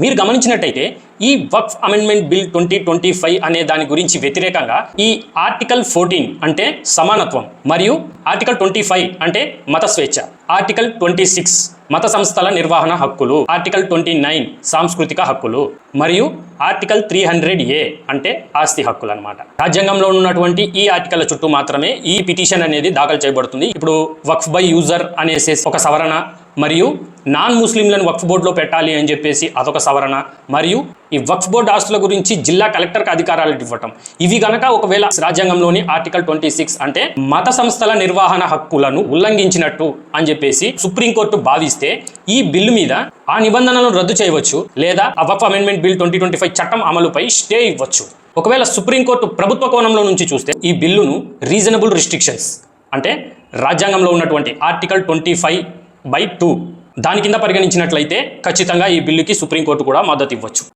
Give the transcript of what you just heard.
మీరు గమనించినట్టయితే ఈ వక్ఫ్ అమెండ్మెంట్ బిల్ 2025 అనే దాని గురించి వ్యతిరేకంగా ఈ ఆర్టికల్ 14 అంటే సమానత్వం మరియు ఆర్టికల్ 25 అంటే మత స్వేచ్ఛ, ఆర్టికల్ 26 మత సంస్థల నిర్వహణ హక్కులు, ఆర్టికల్ 29 సాంస్కృతిక హక్కులు మరియు ఆర్టికల్ 300A అంటే ఆస్తి హక్కులు అన్నమాట. రాజ్యాంగంలో ఉన్నటువంటి ఈ ఆర్టికల్ చుట్టూ మాత్రమే ఈ పిటిషన్ అనేది దాఖలు చేయబడుతుంది. ఇప్పుడు వక్ఫ్ బై యూజర్ అనేసి ఒక సవరణ మరియు నాన్ ముస్లింలను వక్ఫ్ బోర్డులో పెట్టాలి అని చెప్పేసి అదొక సవరణ మరియు ఈ వక్ఫ్ బోర్డు ఆస్తుల గురించి జిల్లా కలెక్టర్కి అధికారాలు ఇవ్వటం, ఇవి గనక ఒకవేళ రాజ్యాంగంలోని ఆర్టికల్ 26 అంటే మత సంస్థల నిర్వహణ హక్కులను ఉల్లంఘించినట్టు అని చెప్పేసి సుప్రీంకోర్టు భావిస్తే ఈ బిల్లు మీద ఆ నిబంధనలను రద్దు చేయవచ్చు లేదా ఆ వక్ఫ్ అమెండ్మెంట్ బిల్ 2025 చట్టం అమలుపై స్టే ఇవ్వచ్చు. ఒకవేళ సుప్రీంకోర్టు ప్రభుత్వ కోణంలో నుంచి చూస్తే ఈ బిల్లును రీజనబుల్ రిస్ట్రిక్షన్స్ అంటే రాజ్యాంగంలో ఉన్నటువంటి ఆర్టికల్ 25/2 దాని కింద పరిగణించినట్లయితే ఖచ్చితంగా ఈ బిల్లుకి సుప్రీంకోర్టు కూడా మద్దతు ఇవ్వచ్చు.